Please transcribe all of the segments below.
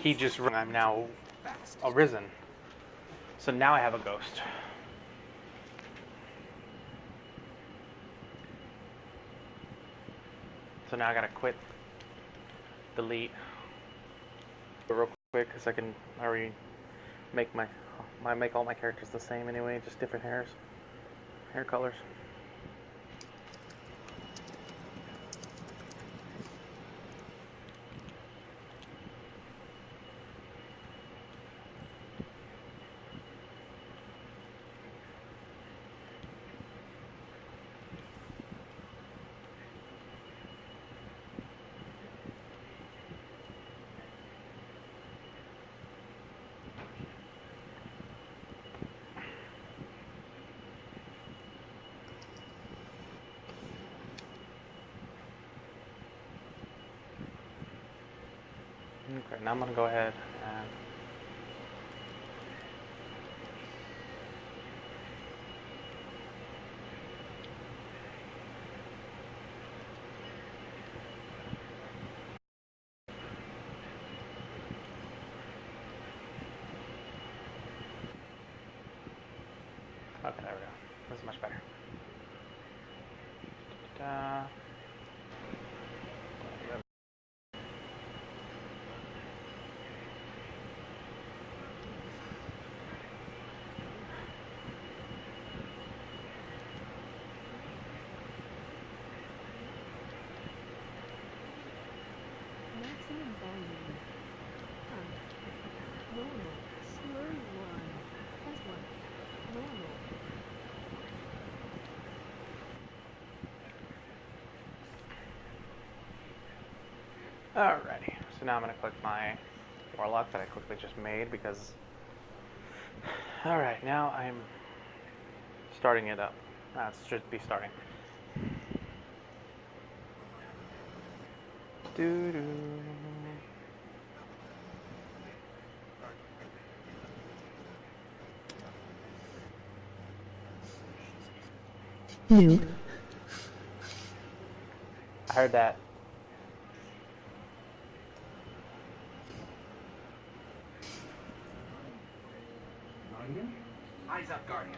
he just... I'm now arisen. So now I have a ghost. So now I gotta quit, delete, real quick, because I can already make make all my characters the same anyway, just different hair colors. Okay, now I'm gonna go ahead and okay, there we go. This is much better. Maximum volume. Normal. Slurry 1. Plus 1. Normal. Alrighty, so now I'm gonna click my warlock that I quickly just made because... Alright, now I'm starting it up. That should be starting. Doo-doo. New. I heard that. Eyes up, Guardian.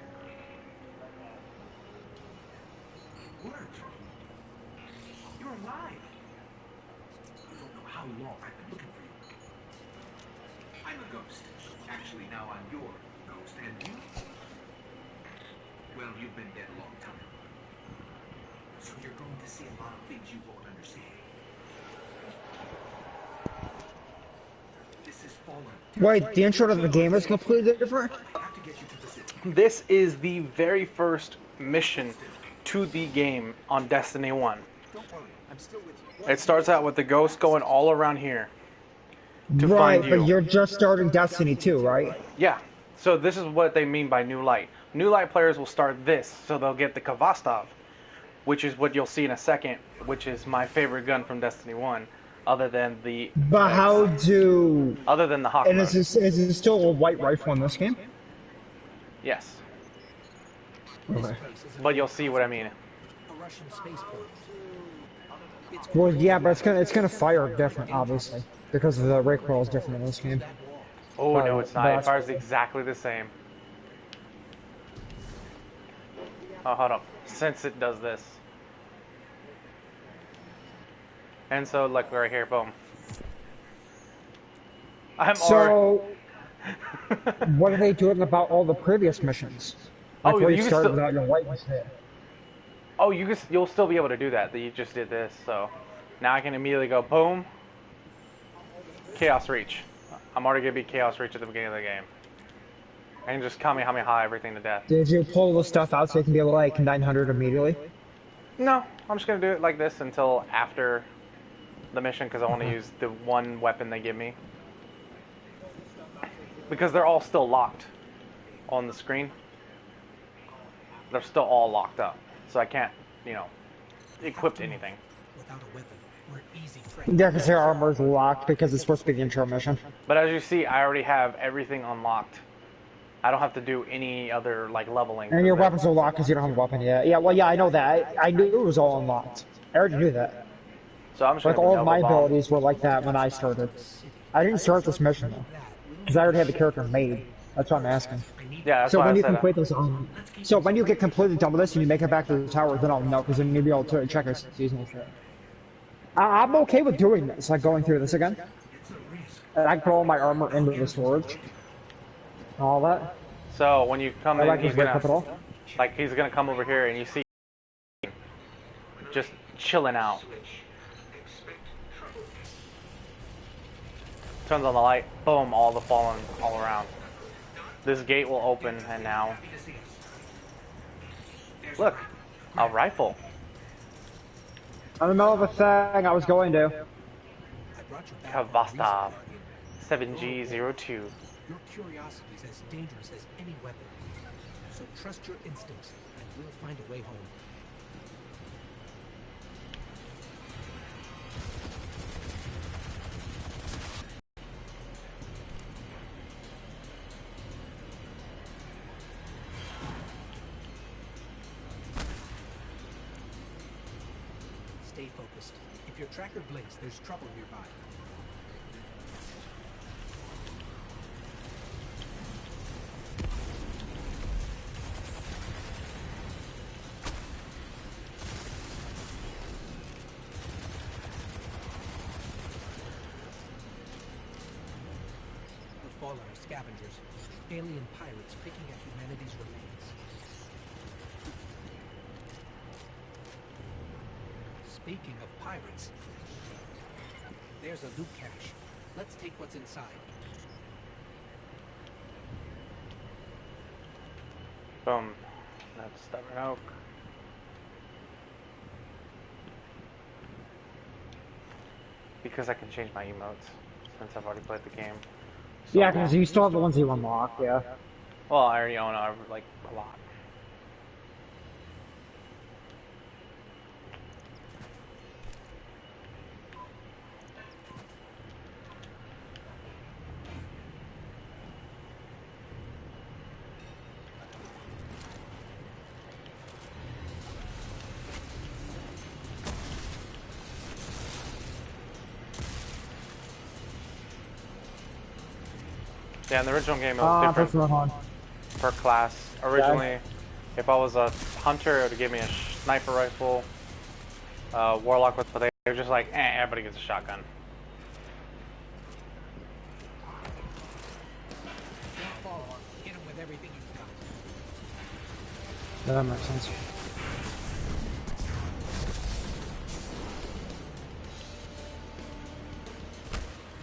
Word. You're alive. You don't know how long I've been looking for you. I'm a ghost. Actually, now I'm your ghost. And you? Well, you've been dead a long time. So you're going to see a lot of things you won't understand. This is Fallen. Wait, the intro to the game is completely different? I have to get you to the city. This is the very first mission to the game on Destiny 1. Don't worry, I'm still with you. It starts out with the ghost going all around here to Right, find you. but you're just starting Destiny 2, right? Yeah, so this is what they mean by New Light. New Light players will start this, so they'll get the Kvastov, which is what you'll see in a second, which is my favorite gun from Destiny 1, other than the... But how do... Other than the Hawk And mode. is it still a white rifle in this game? Yes, Okay. but you'll see what I mean. A Russian spaceport. Well, yeah, but it's gonna fire different, obviously, because the recoil is different in this game. Oh, But- no, it's not. but- It fires exactly the same. Oh, hold up. Since it does this. And so, look, right here, boom. I'm already... So, what are they doing about all the previous missions? Like Oh, where you you can start still- without your white hit. Oh, you'll still be able to do that. You just did this, so... Now I can immediately go, boom. Chaos Reach. I'm already going to be Chaos Reach at the beginning of the game. I can just Kamehameha everything to death. Did you pull the stuff out so you can be like 900 immediately? No, I'm just going to do it like this until after the mission, because I want to use the one weapon they give me. Because they're all still locked on the screen. They're still all locked up. So I can't, equip anything. Without a weapon, we're easy prey. Yeah, because their armor's locked because it's supposed to be the intro mission. But as you see, I already have everything unlocked. I don't have to do any other, leveling. And your weapons are locked because you don't have a weapon yet. Yeah, well, yeah, I know that. I knew it was all unlocked. I already knew that. So I'm just Like, gonna all be of my Nova Bomb. abilities were like that when I started. I didn't start this mission though, because I already had the character made. That's what I'm asking. Yeah, that's So why I when you said complete this, so when you get completely done with this and you make it back to the tower, then I'll know, because then you'll be able to check our seasonal shit. I'm okay with doing this, like going through this again. And I can put all my armor into the storage. And all that. So when you come I in, like he's just wake up it gonna all. like he's gonna come over here and you see just chilling out. Turns on the light, boom, all the fallen all around. This gate will open and now look, a rifle. I'm in the middle of a thing I was going to. Kavasta 7G02. Your curiosity is as dangerous as any weapon. So trust your instincts, and we'll find a way home. Stay focused. If your tracker blinks, there's trouble nearby. The fallen are scavengers, alien pirates picking at humanity's remains. Speaking of pirates, there's a loot cache. Let's take what's inside. Boom. That's stubborn oak. Because I can change my emotes since I've already played the game. So Yeah, because you still have the ones you unlocked, yeah. well, I already own like a lot. Yeah, in the original game it was different Personal hon. per class. Originally, if I was a hunter, it would give me a sniper rifle. Warlock, but they were just like, everybody gets a shotgun. Don't fall. Hit him with everything you've got. That makes sense.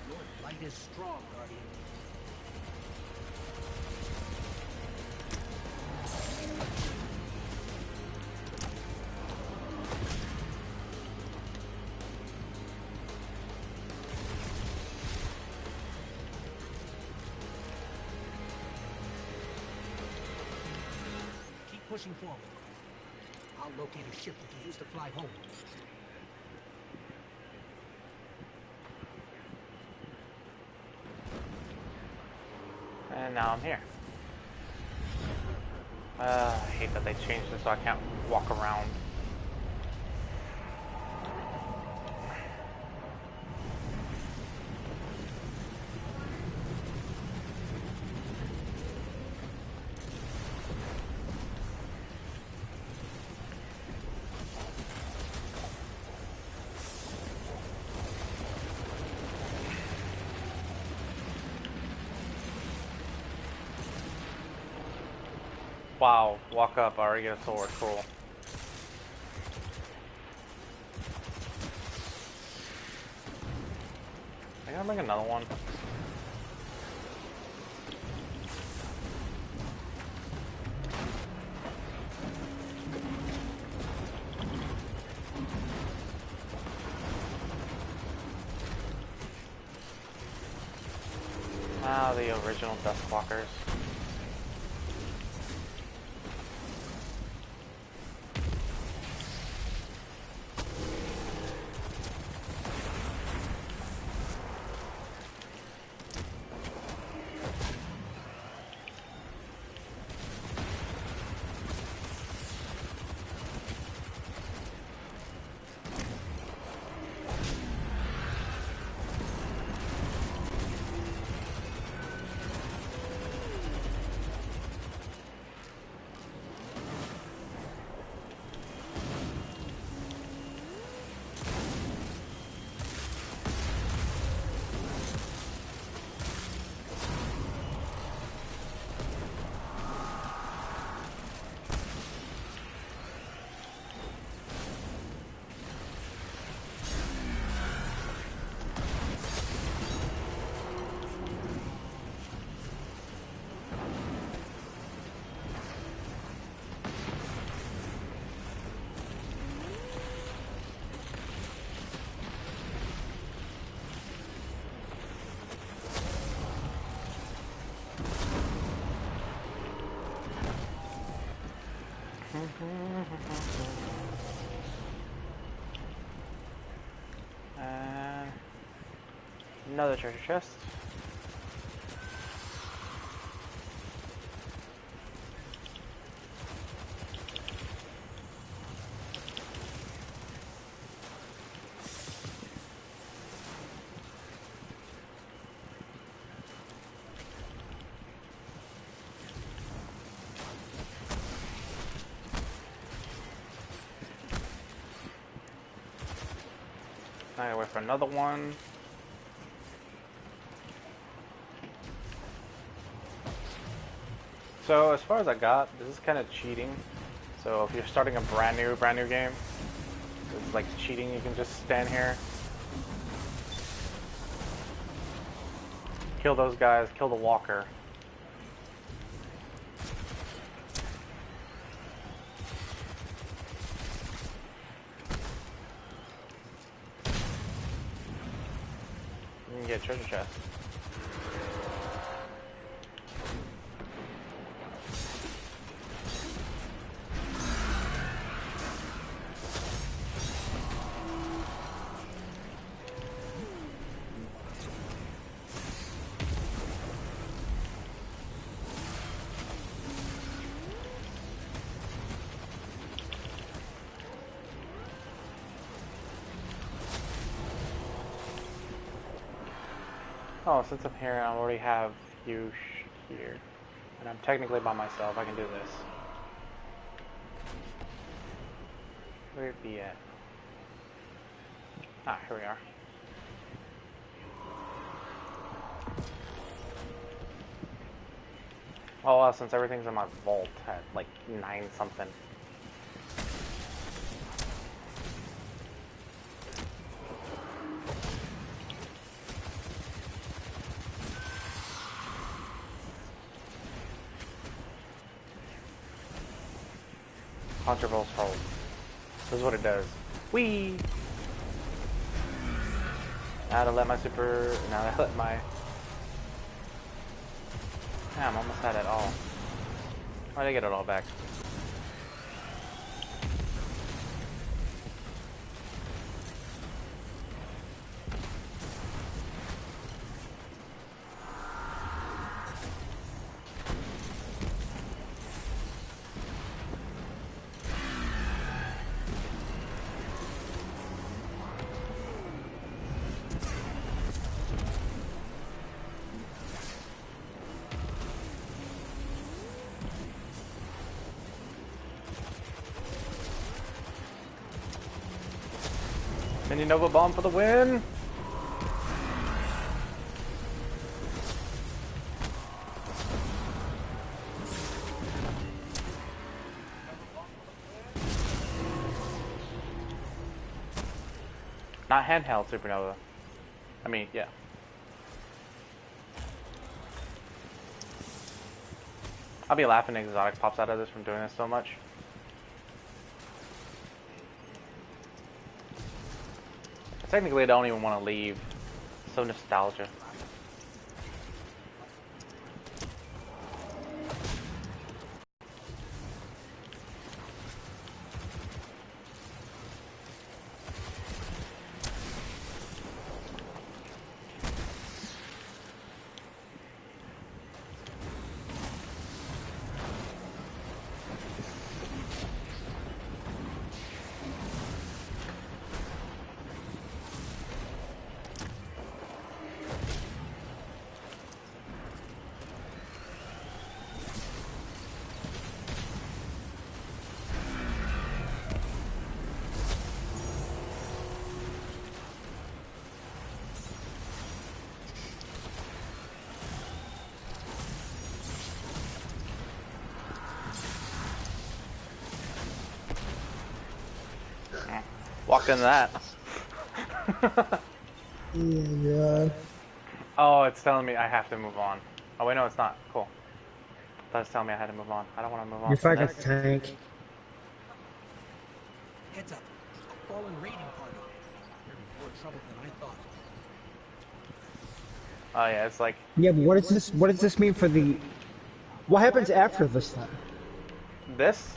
Your light is strong, Guardian. Keep pushing forward. I'll locate a ship we can use to fly home. And now I'm here. I hate that they changed it so I can't walk around. Wow, walk up, I already get a sword, cool. I gotta bring another one. Ah, the original Duskwalkers. And another treasure chest. I gotta wait for another one. So as far as I got, this is kind of cheating. So if you're starting a brand new game, it's like cheating. You can just stand here, kill those guys, kill the walker. You can get a treasure chest. Oh, since I'm here, I already have you here. And I'm technically by myself, I can do this. Where'd it be at? Ah, here we are. Oh, well, since everything's in my vault at like 9 something. Contravolt's hold. This is what it does. Whee! Now to let my super. Now to let my. Yeah, I'm almost at it all. Why'd I get it all back? Mini Nova Bomb for the win! Not handheld Supernova. I mean, yeah. I'll be laughing if Exotic pops out of this from doing this so much. Technically, I don't even want to leave. So nostalgia. Walked into that. Yeah. Oh, it's telling me I have to move on. Oh wait, no, it's not. Cool. I thought it was telling me I had to move on. I don't want to move on. You're from fucking this. tank. Heads up. A fallen raiding party. You're in more trouble than I thought. Oh yeah, it's like Yeah, but what is this? What does this mean for the? What happens after this then? this.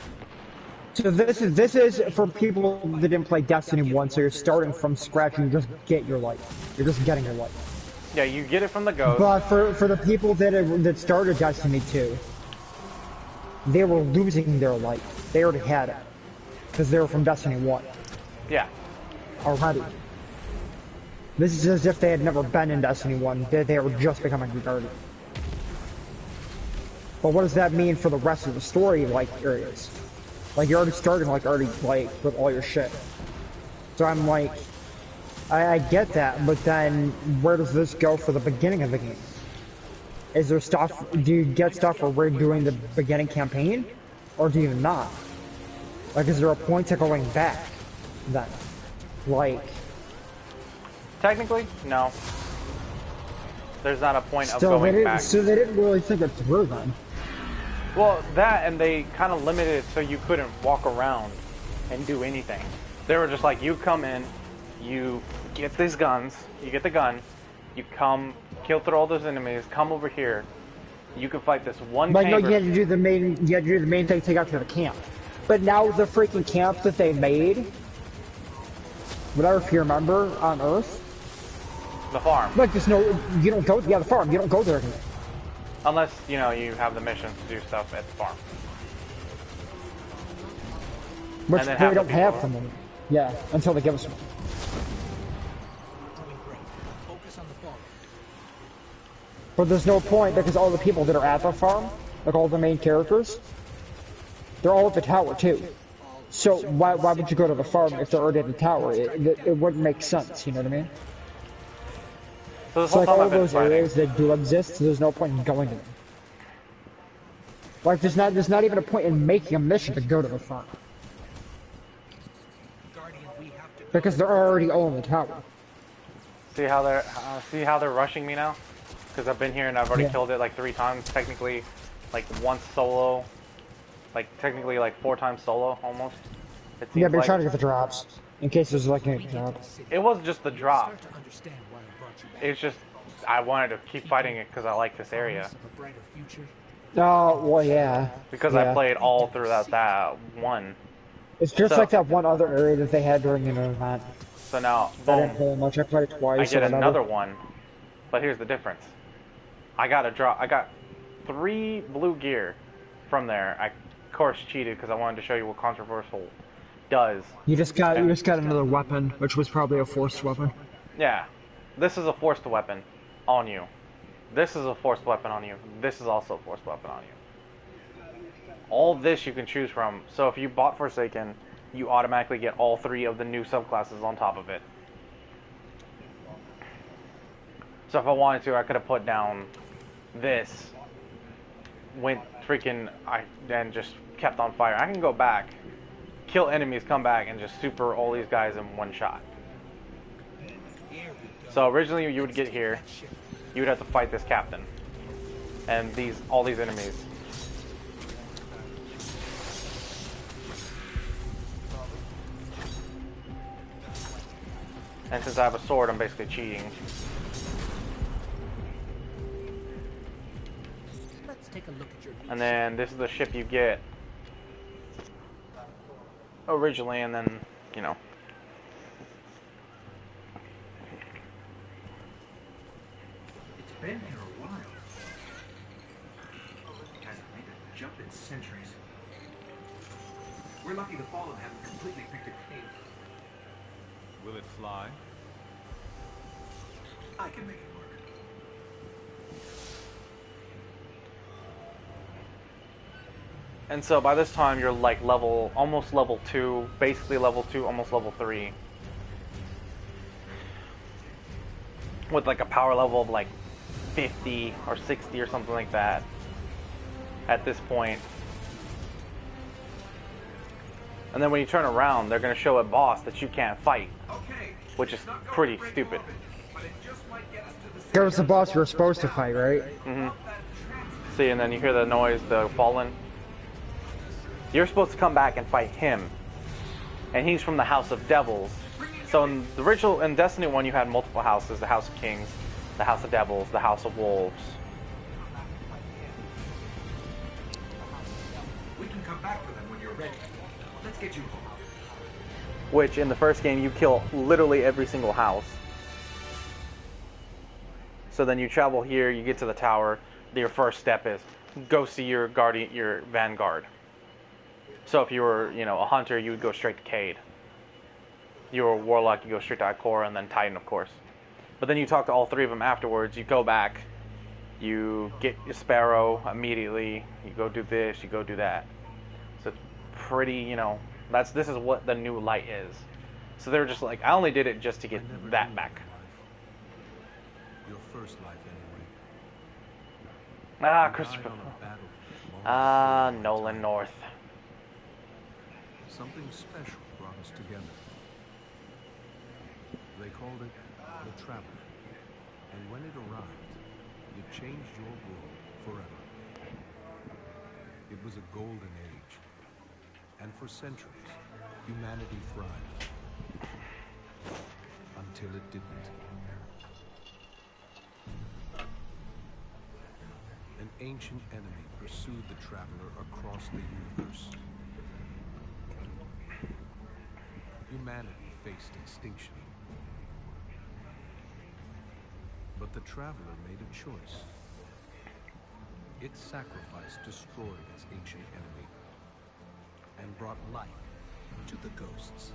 So this is for people that didn't play Destiny 1, so you're starting from scratch and you just get your light. You're just getting your light. Yeah, you get it from the ghost. But for the people that started Destiny 2, they were losing their light. They already had it. Because they were from Destiny 1 Yeah. already. This is as if they had never been in Destiny 1. They were just becoming the Guardian. But what does that mean for the rest of the story, like, areas? Like, you're already starting, like, with all your shit. So I'm like, I get that, but then where does this go for the beginning of the game? Is there stuff, do you get stuff where we're doing the beginning campaign? Or do you not? Like, is there a point to going back, then? Like... Technically, no. There's not a point of So going back. So they didn't really think it through, then? Well, that and they kind of limited it so you couldn't walk around and do anything. They were just like, you come in, you get these guns, you get the gun, you come, kill through all those enemies, come over here, you can fight this one Like, no, chamber. you had to do the main thing to take out to the camp. But now the freaking camp that they made, whatever if you remember, on Earth, The farm. like, there's no, you don't go, yeah, the farm, you don't go there anymore. Unless, you know, you have the mission to do stuff at the farm. Which And then they half the don't have people- from them. Yeah, until they give us one. Doing great. Focus on the farm. But there's no point because all the people that are at the farm, like all the main characters, they're all at the tower too. So why would you go to the farm if they're already at the tower? It wouldn't make sense, you know what I mean? So this So whole like time all I've been those fighting. areas that do exist, there's no point in going to them. Like there's not even a point in making a mission to go to the farm. Guardian, we have to... Because they're already all in the tower. See how they're rushing me now? Because I've been here and I've already Yeah. killed it like 3 times. Technically, like once solo. Like technically like 4 times solo almost. It seems Yeah, but you're like. trying to get the drops. In case there's like any We get drop. to the city. It wasn't just the drop. Start to understand why I brought you back. It's just I wanted to keep fighting it because I like this area. Promise of a brighter future. Oh, well, yeah. Because Yeah. I played all throughout that one. It's just So- like that one other area that they had during an event. So now, I didn't boom, play much. I played it twice. I or get whatever. another one. But here's the difference. I got 3 blue gear from there. I, of course, cheated because I wanted to show you what Controversial does. You just got another weapon, which was probably a forced weapon. Yeah, this is a forced weapon on you. This is a forced weapon on you. This is also a forced weapon on you. All this you can choose from. So if you bought Forsaken, you automatically get all 3 of the new subclasses on top of it. So if I wanted to, I could have put down this, went freaking, and just kept on fire. I can go back, kill enemies, come back, and just super all these guys in one shot. Here we go. So originally you would get here, you would have to fight this captain, and all these enemies. And since I have a sword, I'm basically cheating. Let's take a look at your new And then this is the ship you get originally, and then, you know. It's been here a while. It hasn't made a jump in centuries. We're lucky the Fallen haven't completely picked a cave. Will it fly? I can make it work. And so by this time you're like almost level 2, basically level 2, almost level 3. With like a power level of like 50 or 60 or something like that at this point. And then when you turn around, they're going to show a boss that you can't fight, Okay. which is it's not going pretty very stupid. often, but it just might get us to the There was the boss you were supposed to fight, right? Hmm. See, and then you hear the noise, the fallen. You're supposed to come back and fight him. And he's from the House of Devils. So in the original, in Destiny 1, you had multiple houses. The House of Kings, the House of Devils, the House of Wolves. We can come back for them when you're ready. Let's get you home. Which in the first game you kill literally every single house. So then you travel here, you get to the tower. Your first step is go see your guardian, your vanguard. So if you were, a hunter, you would go straight to Cade. You were a warlock, you go straight to Ikora, and then Titan, of course. But then you talk to all three of them afterwards. You go back, you get your Sparrow immediately. You go do this, you go do that. So it's pretty, this is what the new light is. So they were just like, I only did it just to get that back. Your first life, anyway. Ah, You Christopher. died on a battlefield long Ah, before Nolan time. North. Something special brought us together. They called it the Traveler. And when it arrived, it changed your world forever. It was a golden age. And for centuries, humanity thrived. Until it didn't. An ancient enemy pursued the Traveler across the universe. Humanity faced extinction. But the Traveler made a choice. Its sacrifice destroyed its ancient enemy and brought life to the ghosts.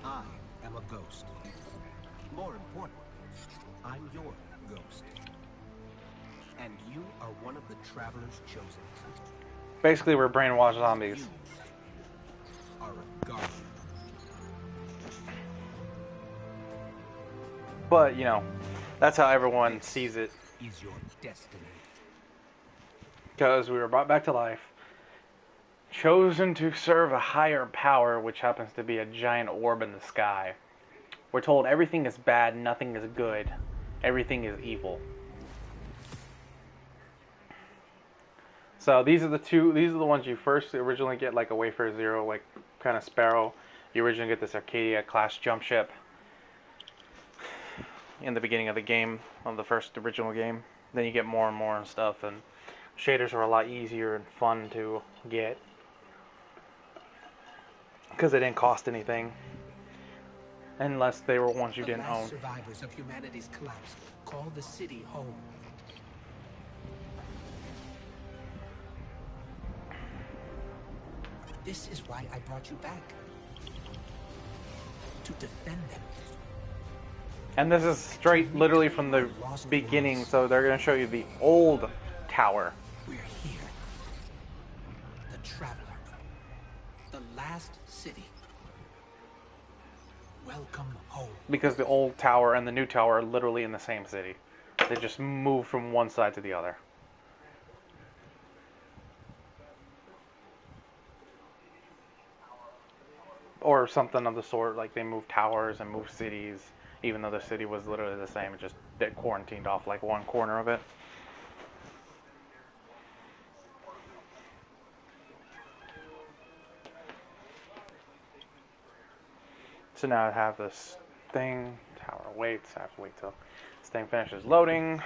I am a ghost. More importantly, I'm your ghost. And you are one of the Traveler's chosen. Basically, we're brainwashed zombies. You are a guardian. But, that's how everyone sees it. Is your destiny. Because we were brought back to life, chosen to serve a higher power, which happens to be a giant orb in the sky. We're told everything is bad, nothing is good, everything is evil. So these are the ones you first originally get, like a Wayfarer Zero, like kind of Sparrow. You originally get this Arcadia class jump ship in the beginning of the game, of the first original game. Then you get more and more and stuff, and shaders are a lot easier and fun to get because they didn't cost anything, unless they were ones you didn't The last own. survivors of humanity's collapse call the city home. This is why I brought you back. To defend them. And this is straight literally from the beginning, so they're going to show you the old tower. We're here. The Traveler. The last city. Welcome home. Because the old tower and the new tower are literally in the same city. They just move from one side to the other. Or something of the sort, like they move towers and move cities, even though the city was literally the same, it just they quarantined off like one corner of it. So now I have this thing, tower waits, I have to wait till this thing finishes loading.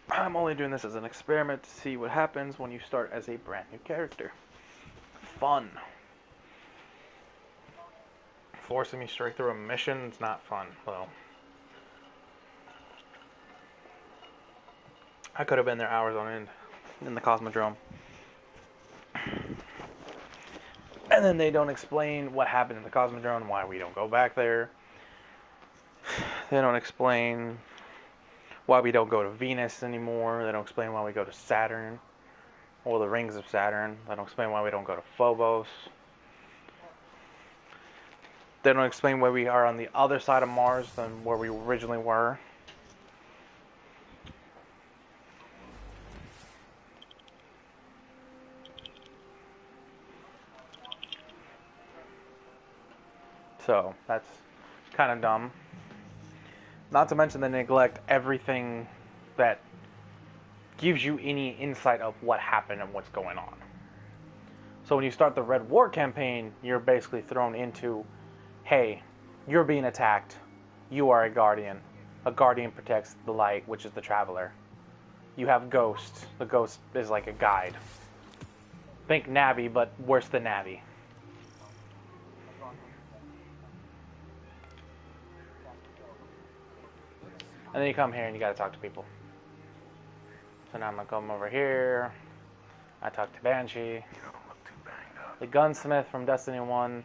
I'm only doing this as an experiment to see what happens when you start as a brand new character. Fun. Forcing me straight through a mission is not fun. Well, I could have been there hours on end in the Cosmodrome. And then they don't explain what happened in the Cosmodrome, why we don't go back there. They don't explain why we don't go to Venus anymore. They don't explain why we go to Saturn, or the rings of Saturn. They don't explain why we don't go to Phobos. They don't explain why we are on the other side of Mars than where we originally were. So, that's kind of dumb. Not to mention they neglect everything that gives you any insight of what happened and what's going on. So when you start the Red War campaign, you're basically thrown into, hey, you're being attacked. You are a guardian. A guardian protects the light, which is the Traveler. You have ghosts. The ghost is like a guide. Think Navi, but worse than Navi. And then you come here and you gotta talk to people. So now I'm gonna come over here. I talk to Banshee. The gunsmith from Destiny 1.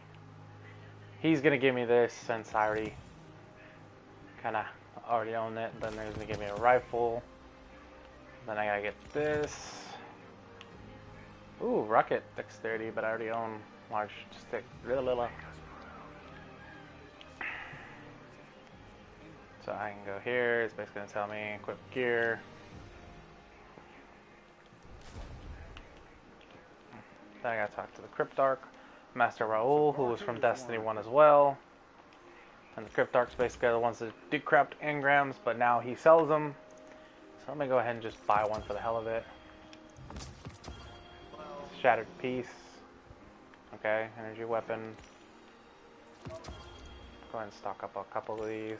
He's gonna give me this since I already kinda already own it. Then they're gonna give me a rifle. Then I gotta get this. Ooh, rocket dexterity, but I already own large stick. So I can go here. It's basically gonna tell me equip gear. Then I gotta talk to the Cryptarch, Master Raoul, who was from Destiny 1 as well. And the Cryptarchs basically are the ones that do craft engrams, but now he sells them. So I'm gonna go ahead and just buy one for the hell of it. Shattered piece. Okay, energy weapon. Go ahead and stock up a couple of these.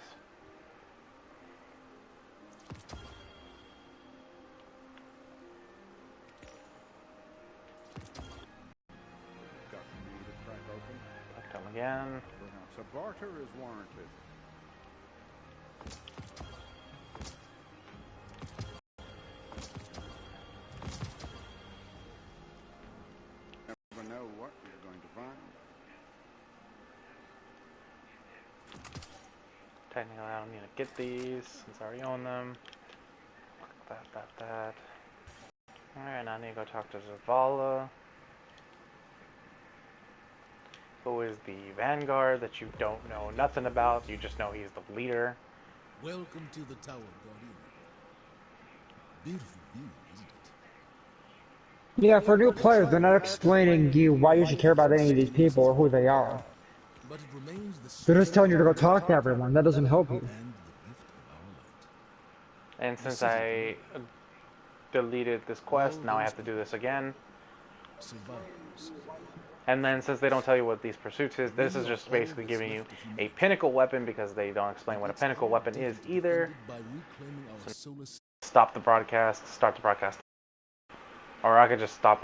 Put them again. Perhaps a barter is warranted. Never know what you're going to find. Technically, I don't need to get these since I already own them. That. Alright, now I need to go talk to Zavala, who is the Vanguard that you don't know nothing about. You just know he's the leader. Welcome to the tower, Guardian. Beautiful view, isn't it? Yeah, for new players, they're not explaining you why you should care about any of these people or who they are. But it remains the They're just telling you to go talk to everyone. That doesn't help you. and the gift of our light. And since I deleted this quest, now I have to do this again. Survivors. And then since they don't tell you what these pursuits is, this is just basically giving you a pinnacle weapon because they don't explain what a pinnacle weapon is either. By reclaiming our solar Stop the broadcast, start the broadcast. Or I could just stop it.